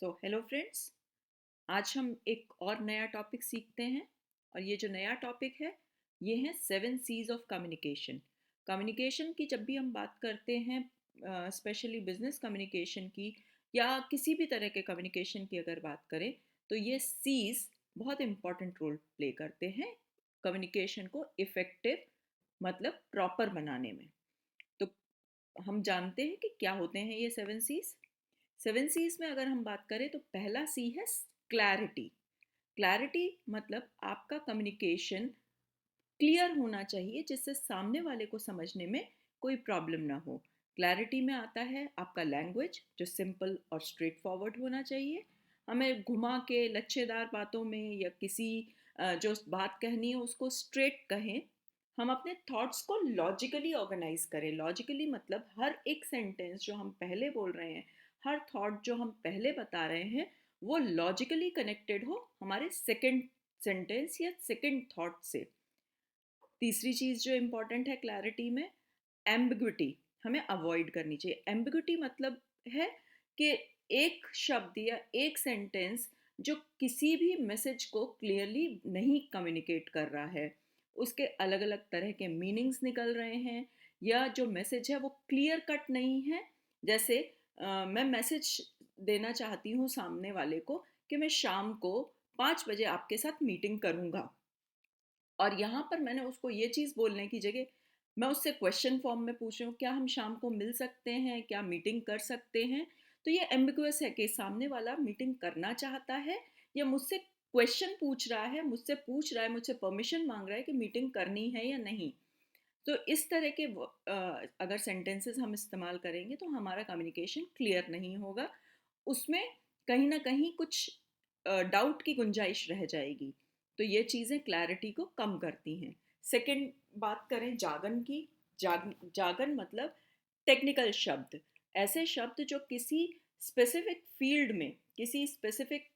Hello friends. आज हम एक और नया टॉपिक सीखते हैं। और ये जो नया टॉपिक है ये है 7 C's ऑफ कम्युनिकेशन। कम्युनिकेशन की जब भी हम बात करते हैं, स्पेशली बिजनेस कम्युनिकेशन की या किसी भी तरह के कम्युनिकेशन की अगर बात करें, तो ये C's बहुत इम्पॉर्टेंट रोल प्ले करते हैं कम्युनिकेशन को इफ़ेक्टिव मतलब प्रॉपर बनाने में। तो हम जानते हैं कि क्या होते हैं ये 7 C's। 7 C's में अगर हम बात करें तो पहला सी है क्लैरिटी। क्लैरिटी मतलब आपका कम्युनिकेशन क्लियर होना चाहिए जिससे सामने वाले को समझने में कोई प्रॉब्लम ना हो। क्लैरिटी में आता है आपका लैंग्वेज जो सिंपल और स्ट्रेट फॉरवर्ड होना चाहिए। हमें घुमा के लच्छेदार बातों में या किसी जो बात कहनी है उसको स्ट्रेट कहें। हम अपने थॉट्स को लॉजिकली ऑर्गेनाइज करें। लॉजिकली मतलब हर एक सेंटेंस जो हम पहले बोल रहे हैं, हर थॉट जो हम पहले बता रहे हैं, वो लॉजिकली कनेक्टेड हो हमारे सेकंड सेंटेंस या सेकंड थॉट से। तीसरी चीज़ जो इम्पॉर्टेंट है क्लैरिटी में, एम्बिग्विटी हमें अवॉइड करनी चाहिए। एम्बिग्विटी मतलब है कि एक शब्द या एक सेंटेंस जो किसी भी मैसेज को क्लियरली नहीं कम्युनिकेट कर रहा है, उसके अलग अलग तरह के मीनिंग्स निकल रहे हैं, या जो मैसेज है वो क्लियर कट नहीं है। जैसे मैं मैसेज देना चाहती हूँ सामने वाले को कि मैं शाम को 5 बजे आपके साथ मीटिंग करूँगा, और यहाँ पर मैंने उसको ये चीज़ बोलने की जगह मैं उससे क्वेश्चन फॉर्म में पूछ रही हूँ, क्या हम शाम को मिल सकते हैं, क्या मीटिंग कर सकते हैं। तो ये एम्बिगुअस है कि सामने वाला मीटिंग करना चाहता है या मुझसे क्वेश्चन पूछ रहा है, मुझसे परमिशन मांग रहा है कि मीटिंग करनी है या नहीं। तो इस तरह के अगर सेंटेंसेस हम इस्तेमाल करेंगे तो हमारा कम्युनिकेशन क्लियर नहीं होगा। उसमें कहीं ना कहीं कुछ डाउट की गुंजाइश रह जाएगी। तो ये चीज़ें क्लैरिटी को कम करती हैं। सेकंड बात करें जागन की। जागन मतलब टेक्निकल शब्द, ऐसे शब्द जो किसी स्पेसिफिक फील्ड में किसी स्पेसिफिक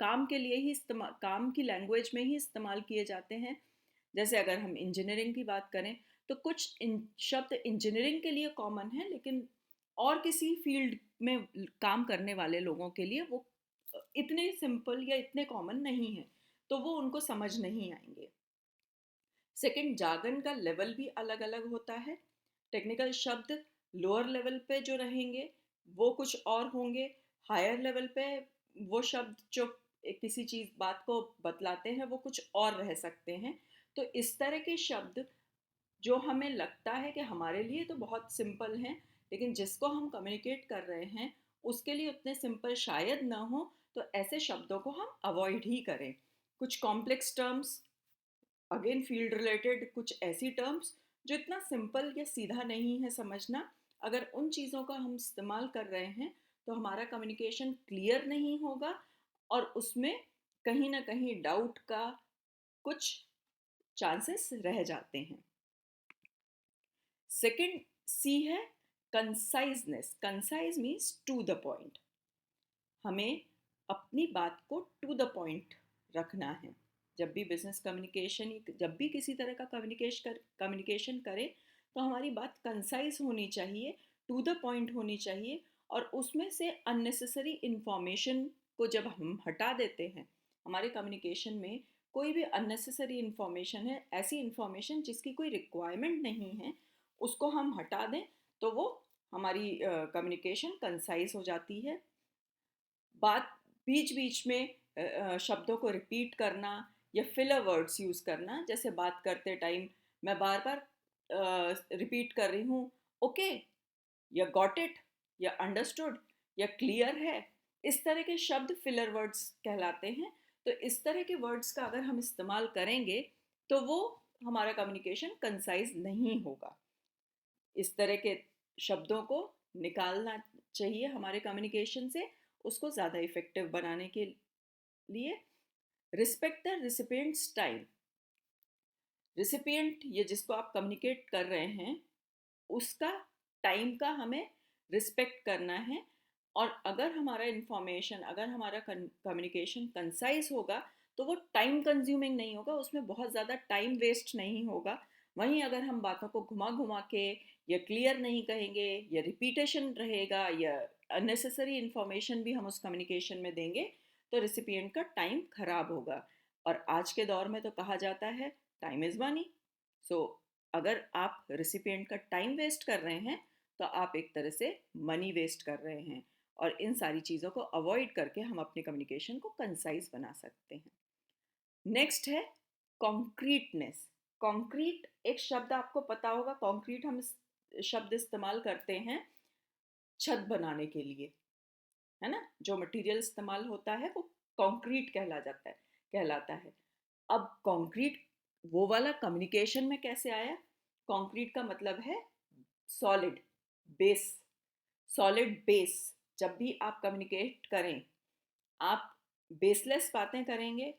काम के लिए ही इस्तेमाल, काम की लैंग्वेज में ही इस्तेमाल किए जाते हैं। जैसे अगर हम इंजीनियरिंग की बात करें तो कुछ शब्द इंजीनियरिंग के लिए कॉमन है, लेकिन और किसी फील्ड में काम करने वाले लोगों के लिए वो इतने सिंपल या इतने कॉमन नहीं है, तो वो उनको समझ नहीं आएंगे। सेकंड, जार्गन का लेवल भी अलग अलग होता है। टेक्निकल शब्द लोअर लेवल पे जो रहेंगे वो कुछ और होंगे। हायर लेवल पे वो शब्द जो किसी चीज़ बात को बतलाते हैं वो कुछ और रह सकते हैं। तो इस तरह के शब्द जो हमें लगता है कि हमारे लिए तो बहुत सिंपल हैं, लेकिन जिसको हम कम्युनिकेट कर रहे हैं उसके लिए उतने सिंपल शायद ना हो, तो ऐसे शब्दों को हम अवॉइड ही करें। कुछ complex terms, again field related कुछ ऐसी टर्म्स जो इतना सिंपल या सीधा नहीं है समझना, अगर उन चीज़ों का हम इस्तेमाल कर रहे हैं तो हमारा कम्युनिकेशन क्लियर नहीं होगा, और उसमें कहीं ना कहीं डाउट का कुछ चांसेस रह जाते हैं। सेकंड सी है conciseness. Concise means to the point. हमें अपनी बात को टू द पॉइंट रखना है। जब भी बिजनेस कम्युनिकेशन, जब भी किसी तरह का कम्युनिकेशन करें तो हमारी बात कंसाइज होनी चाहिए, टू द पॉइंट होनी चाहिए। और उसमें से अननेसेसरी इन्फॉर्मेशन को जब हम हटा देते हैं, हमारे कम्युनिकेशन में कोई भी अननेसेसरी इन्फॉर्मेशन है, ऐसी इन्फॉर्मेशन जिसकी कोई रिक्वायरमेंट नहीं है, उसको हम हटा दें तो वो हमारी कम्युनिकेशन कंसाइज हो जाती है। बात बीच बीच में शब्दों को रिपीट करना या फिलर वर्ड्स यूज़ करना, जैसे बात करते टाइम मैं बार बार रिपीट कर रही हूँ ओके, या गॉट इट, या अंडरस्टूड, या क्लियर है, इस तरह के शब्द फिलर वर्ड्स कहलाते हैं। तो इस तरह के वर्ड्स का अगर हम इस्तेमाल करेंगे तो वो हमारा कम्युनिकेशन कंसाइज नहीं होगा। इस तरह के शब्दों को निकालना चाहिए हमारे कम्युनिकेशन से, उसको ज़्यादा इफ़ेक्टिव बनाने के लिए। Respect the recipient style. Recipient, ये जिसको आप कम्युनिकेट कर रहे हैं, उसका टाइम का हमें रिस्पेक्ट करना है। और अगर हमारा इंफॉर्मेशन, अगर हमारा कम्युनिकेशन कंसाइज होगा तो वो टाइम कंज्यूमिंग नहीं होगा, उसमें बहुत ज़्यादा टाइम वेस्ट नहीं होगा। वहीं अगर हम बातों को घुमा घुमा के या क्लियर नहीं कहेंगे या रिपीटेशन रहेगा या अननेसेसरी इन्फॉर्मेशन भी हम उस कम्युनिकेशन में देंगे तो रिसिपिएंट का टाइम खराब होगा। और आज के दौर में तो कहा जाता है टाइम इज़ मनी। सो अगर आप रिसिपिएंट का टाइम वेस्ट कर रहे हैं तो आप एक तरह से मनी वेस्ट कर रहे हैं। और इन सारी चीज़ों को अवॉइड करके हम अपने कम्युनिकेशन को कंसाइज बना सकते हैं। नेक्स्ट है कॉन्क्रीटनेस। कॉन्क्रीट एक शब्द आपको पता होगा, कॉन्क्रीट हम शब्द इस्तेमाल करते हैं छत बनाने के लिए, है ना। जो मटेरियल इस्तेमाल होता है वो कंक्रीट कहलाता है। अब कंक्रीट वो वाला कम्युनिकेशन में कैसे आया? कंक्रीट का मतलब है सॉलिड बेस। Solid base. जब भी आप कम्युनिकेट करें, आप बेसलेस बातें करेंगे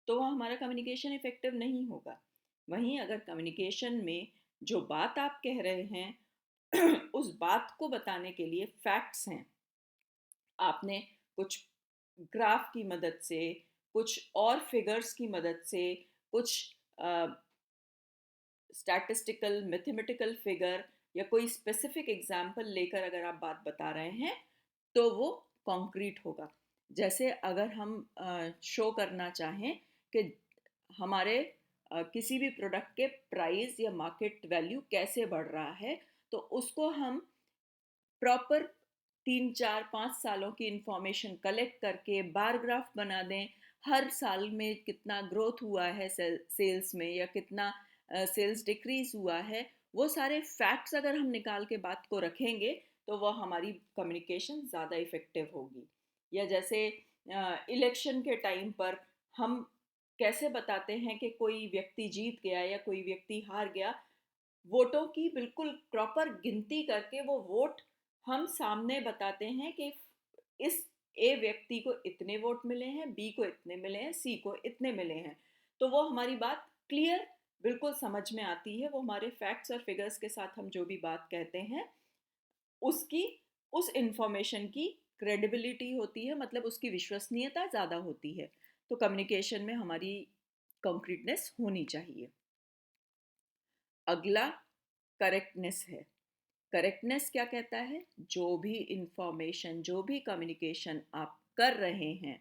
तो वह हमारा कम्युनिकेशन इफेक्टिव नहीं होगा। वहीं अगर कम्युनिकेशन में जो बात आप कह रहे हैं उस बात को बताने के लिए फैक्ट्स हैं, आपने कुछ ग्राफ की मदद से, कुछ और फिगर्स की मदद से, कुछ स्टैटिस्टिकल मैथमेटिकल फिगर या कोई स्पेसिफिक एग्जाम्पल लेकर अगर आप बात बता रहे हैं तो वो कॉन्क्रीट होगा। जैसे अगर हम शो करना चाहें कि हमारे किसी भी प्रोडक्ट के प्राइस या मार्केट वैल्यू कैसे बढ़ रहा है, तो उसको हम प्रॉपर 3 4 5 सालों की इंफॉर्मेशन कलेक्ट करके बार ग्राफ बना दें। हर साल में कितना ग्रोथ हुआ है सेल्स में, या कितना सेल्स डिक्रीज हुआ है, वो सारे फैक्ट्स अगर हम निकाल के बात को रखेंगे तो वह हमारी कम्युनिकेशन ज़्यादा इफ़ेक्टिव होगी। या जैसे इलेक्शन के टाइम पर हम कैसे बताते हैं कि कोई व्यक्ति जीत गया या कोई व्यक्ति हार गया, वोटों की बिल्कुल प्रॉपर गिनती करके वो वोट हम सामने बताते हैं कि इस ए व्यक्ति को इतने वोट मिले हैं, बी को इतने मिले हैं, सी को इतने मिले हैं। तो वो हमारी बात क्लियर बिल्कुल समझ में आती है। वो हमारे फैक्ट्स और फिगर्स के साथ हम जो भी बात कहते हैं उसकी, उस इंफॉर्मेशन की क्रेडिबिलिटी होती है, मतलब उसकी विश्वसनीयता ज़्यादा होती है। तो कम्युनिकेशन में हमारी कॉन्क्रीटनेस होनी चाहिए। अगला करेक्टनेस है। करेक्टनेस क्या कहता है? जो भी इंफॉर्मेशन, जो भी कम्युनिकेशन आप कर रहे हैं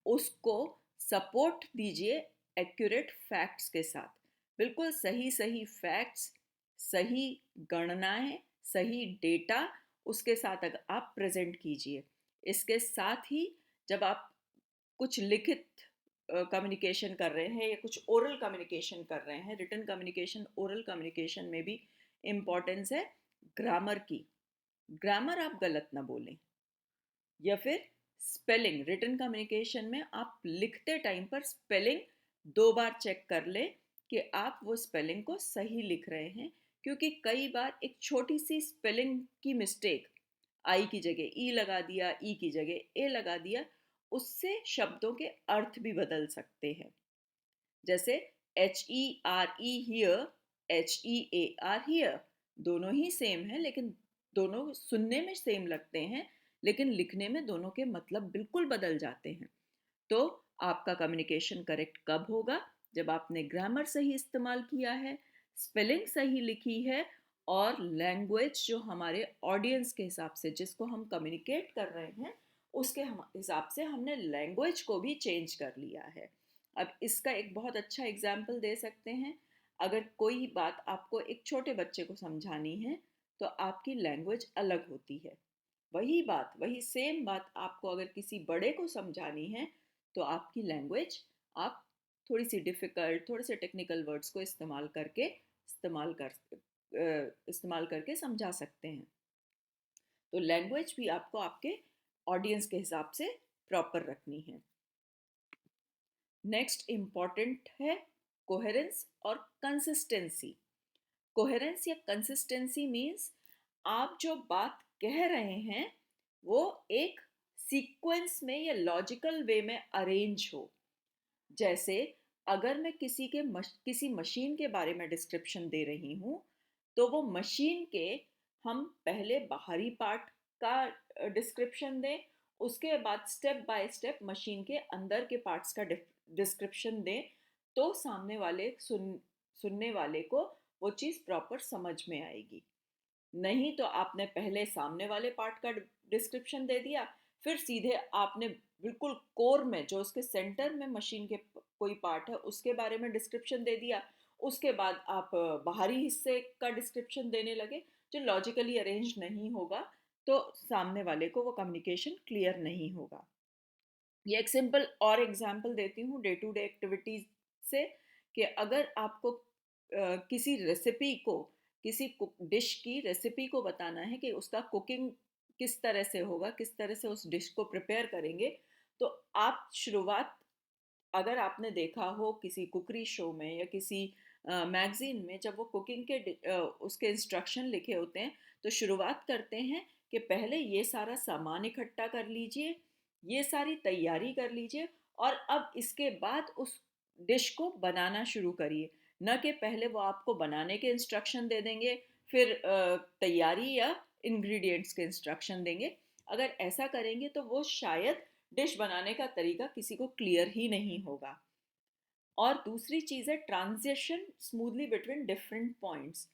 उसको सपोर्ट दीजिए एक्यूरेट फैक्ट्स के साथ। बिल्कुल सही सही फैक्ट्स, सही गणनाएं, सही डेटा उसके साथ अगर आप प्रेजेंट कीजिए। इसके साथ ही जब आप कुछ लिखित कम्युनिकेशन कर रहे हैं या कुछ ओरल कम्युनिकेशन कर रहे हैं, रिटन कम्युनिकेशन ओरल कम्युनिकेशन में भी इम्पॉर्टेंस है ग्रामर की। ग्रामर आप गलत ना बोलें। या फिर स्पेलिंग, रिटन कम्युनिकेशन में आप लिखते टाइम पर स्पेलिंग 2 बार चेक कर लें कि आप वो स्पेलिंग को सही लिख रहे हैं। क्योंकि कई बार एक छोटी सी स्पेलिंग की मिस्टेक, आई की जगह ई लगा दिया, ई की जगह ए लगा दिया, उससे शब्दों के अर्थ भी बदल सकते हैं। जैसे HERE हियर, HEAR हियर, दोनों ही सेम है, लेकिन दोनों सुनने में सेम लगते हैं लेकिन लिखने में दोनों के मतलब बिल्कुल बदल जाते हैं। तो आपका कम्युनिकेशन करेक्ट कब होगा? जब आपने ग्रामर सही इस्तेमाल किया है, स्पेलिंग सही लिखी है, और लैंग्वेज जो हमारे ऑडियंस के हिसाब से, जिसको हम कम्युनिकेट कर रहे हैं उसके हिसाब से हमने लैंग्वेज को भी चेंज कर लिया है। अब इसका एक बहुत अच्छा एग्जाम्पल दे सकते हैं। अगर कोई बात आपको एक छोटे बच्चे को समझानी है तो आपकी लैंग्वेज अलग होती है। वही बात, वही सेम बात आपको अगर किसी बड़े को समझानी है तो आपकी लैंग्वेज, आप थोड़ी सी डिफ़िकल्ट, थोड़े से टेक्निकल वर्ड्स को इस्तेमाल करके समझा सकते हैं। तो लैंग्वेज भी आपको आपके ऑडियंस के हिसाब से प्रॉपर रखनी है। नेक्स्ट इम्पॉर्टेंट है कोहेरेंस और कंसिस्टेंसी। कोहेरेंस या कंसिस्टेंसी मीन्स आप जो बात कह रहे हैं वो एक सीक्वेंस में या लॉजिकल वे में अरेंज हो। जैसे अगर मैं किसी मशीन के बारे में डिस्क्रिप्शन दे रही हूँ तो वो मशीन के हम पहले बाहरी पार्ट का डिस्क्रिप्शन दें, उसके बाद स्टेप बाय स्टेप मशीन के अंदर के पार्ट्स का डिस्क्रिप्शन दें, तो सामने वाले सुनने वाले को वो चीज़ प्रॉपर समझ में आएगी। नहीं तो आपने पहले सामने वाले पार्ट का डिस्क्रिप्शन दे दिया, फिर सीधे आपने बिल्कुल कोर में, जो उसके सेंटर में मशीन के कोई पार्ट है उसके बारे में डिस्क्रिप्शन दे दिया। उसके बाद आप बाहरी हिस्से का डिस्क्रिप्शन देने लगे जो लॉजिकली अरेंज नहीं होगा, तो सामने वाले को वो कम्युनिकेशन क्लियर नहीं होगा। ये एक सिंपल और एग्जांपल देती हूँ डे टू डे एक्टिविटीज से, कि अगर आपको किसी रेसिपी को, किसी डिश की रेसिपी को बताना है कि उसका कुकिंग किस तरह से होगा, किस तरह से उस डिश को प्रिपेयर करेंगे, तो आप शुरुआत, अगर आपने देखा हो किसी कुकरी शो में या किसी मैगजीन में, जब वो कुकिंग के उसके इंस्ट्रक्शन लिखे होते हैं, तो शुरुआत करते हैं कि पहले ये सारा सामान इकट्ठा कर लीजिए, ये सारी तैयारी कर लीजिए, और अब इसके बाद उस डिश को बनाना शुरू करिए। न कि पहले वो आपको बनाने के इंस्ट्रक्शन दे देंगे, फिर तैयारी या इंग्रेडिएंट्स के इंस्ट्रक्शन देंगे। अगर ऐसा करेंगे तो वो शायद डिश बनाने का तरीका किसी को क्लियर ही नहीं होगा। और दूसरी चीज़ है transition smoothly between different points.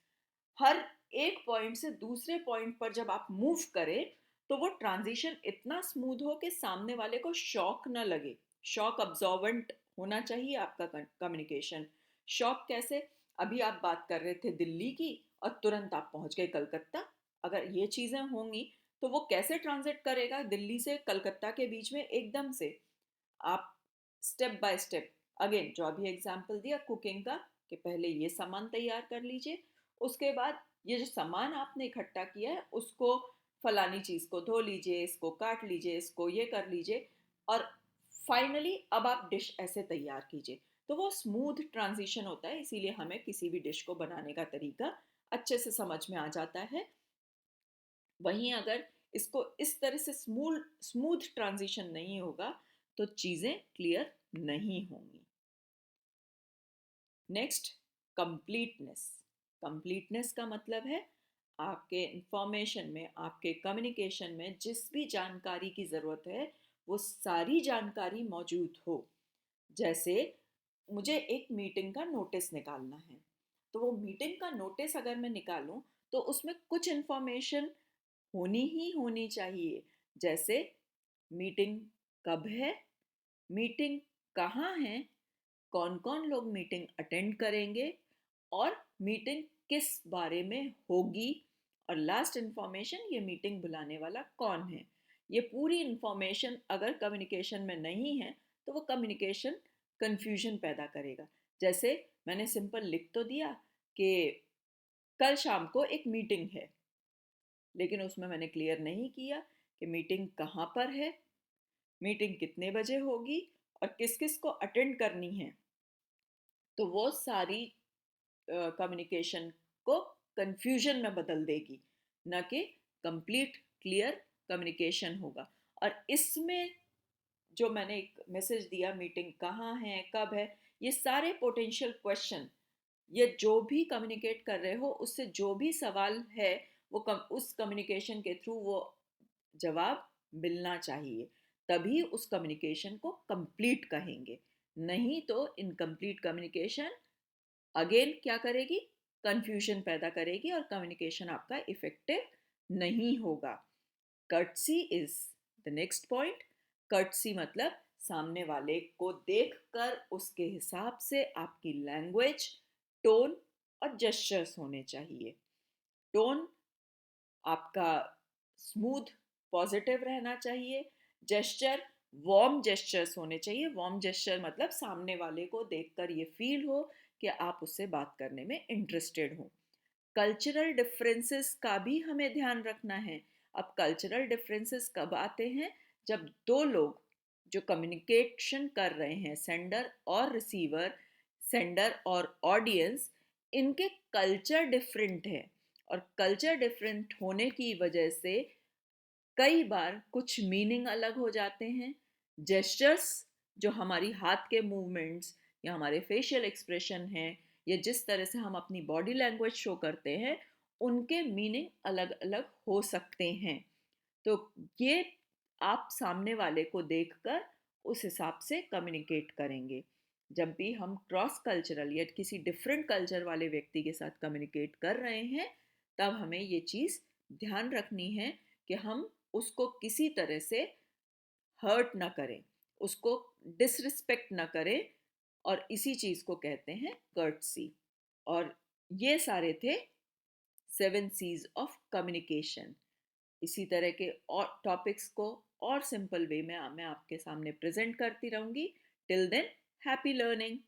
हर एक पॉइंट से दूसरे पॉइंट पर जब आप मूव करें, तो वो ट्रांजिशन इतना स्मूथ हो कि सामने वाले को शॉक ना लगे। शॉक अब्जॉर्वेंट होना चाहिए आपका कम्युनिकेशन। शॉक कैसे? अभी आप बात कर रहे थे दिल्ली की और तुरंत आप पहुंच गए कलकत्ता। अगर ये चीज़ें होंगी तो वो कैसे ट्रांजिट करेगा दिल्ली से कलकत्ता के बीच में एकदम से? आप स्टेप बाय स्टेप, अगेन जो अभी एग्जांपल दिया कुकिंग का, कि पहले ये सामान तैयार कर लीजिए, उसके बाद ये जो सामान आपने इकट्ठा किया है उसको, फलानी चीज़ को धो लीजिए, इसको काट लीजिए, इसको ये कर लीजिए, और फाइनली अब आप डिश ऐसे तैयार कीजिए। तो वो स्मूथ ट्रांजिशन होता है, इसीलिए हमें किसी भी डिश को बनाने का तरीका अच्छे से समझ में आ जाता है। वहीं अगर इसको इस तरह से स्मूथ स्मूथ ट्रांजिशन नहीं होगा, तो चीज़ें क्लियर नहीं होंगी। Next, completeness. कंप्लीटनेस का मतलब है आपके इंफॉर्मेशन में, आपके कम्युनिकेशन में जिस भी जानकारी की ज़रूरत है वो सारी जानकारी मौजूद हो। जैसे मुझे एक मीटिंग का नोटिस निकालना है, तो वो मीटिंग का नोटिस अगर मैं निकालूं, तो उसमें कुछ इन्फॉर्मेशन होनी ही होनी चाहिए। जैसे मीटिंग कब है, मीटिंग कहाँ है, कौन कौन लोग मीटिंग अटेंड करेंगे, और मीटिंग किस बारे में होगी, और लास्ट इंफॉर्मेशन, ये मीटिंग बुलाने वाला कौन है। ये पूरी इंफॉर्मेशन अगर कम्युनिकेशन में नहीं है, तो वो कम्युनिकेशन कंफ्यूजन पैदा करेगा। जैसे मैंने सिंपल लिख तो दिया कि कल शाम को एक मीटिंग है, लेकिन उसमें मैंने क्लियर नहीं किया कि मीटिंग कहाँ पर है, मीटिंग कितने बजे होगी, और किस किस को अटेंड करनी है। तो वो सारी कम्युनिकेशन को कंफ्यूजन में बदल देगी, न कि कंप्लीट क्लियर कम्युनिकेशन होगा। और इसमें जो मैंने एक मैसेज दिया, मीटिंग कहाँ है, कब है, ये सारे पोटेंशियल क्वेश्चन, ये जो भी कम्युनिकेट कर रहे हो उससे जो भी सवाल है, वो उस कम्युनिकेशन के थ्रू वो जवाब मिलना चाहिए, तभी उस कम्युनिकेशन को कंप्लीट कहेंगे। नहीं तो इनकम्प्लीट कम्युनिकेशन अगेन क्या करेगी, कंफ्यूजन पैदा करेगी और कम्युनिकेशन आपका इफेक्टिव नहीं होगा। Courtesy is the next point. Courtesy मतलब सामने वाले को देखकर उसके हिसाब से आपकी लैंग्वेज, टोन और जेस्चर्स होने चाहिए। टोन आपका स्मूथ पॉजिटिव रहना चाहिए। जेस्चर वार्म जेस्चर्स होने चाहिए। वार्म जेस्चर मतलब सामने वाले को देखकर ये फील हो कि आप उससे बात करने में इंटरेस्टेड हो। कल्चरल डिफरेंसेस का भी हमें ध्यान रखना है। अब कल्चरल डिफरेंसेस कब आते हैं? जब दो लोग जो कम्युनिकेशन कर रहे हैं, सेंडर और रिसीवर, सेंडर और ऑडियंस, इनके कल्चर डिफरेंट है, और कल्चर डिफरेंट होने की वजह से कई बार कुछ मीनिंग अलग हो जाते हैं। जेस्चर्स, जो हमारी हाथ के मूवमेंट्स या हमारे फेशियल एक्सप्रेशन हैं, या जिस तरह से हम अपनी बॉडी लैंग्वेज शो करते हैं, उनके मीनिंग अलग अलग हो सकते हैं। तो ये आप सामने वाले को देखकर उस हिसाब से कम्युनिकेट करेंगे। जब भी हम क्रॉस कल्चरल या किसी डिफरेंट कल्चर वाले व्यक्ति के साथ कम्युनिकेट कर रहे हैं, तब हमें ये चीज़ ध्यान रखनी है कि हम उसको किसी तरह से हर्ट ना करें, उसको डिसरिस्पेक्ट ना करें, और इसी चीज़ को कहते हैं कर्टसी। और ये सारे थे 7 C's ऑफ कम्युनिकेशन। इसी तरह के और टॉपिक्स को और सिंपल वे में मैं आपके सामने प्रेजेंट करती रहूँगी। Till then, happy learning.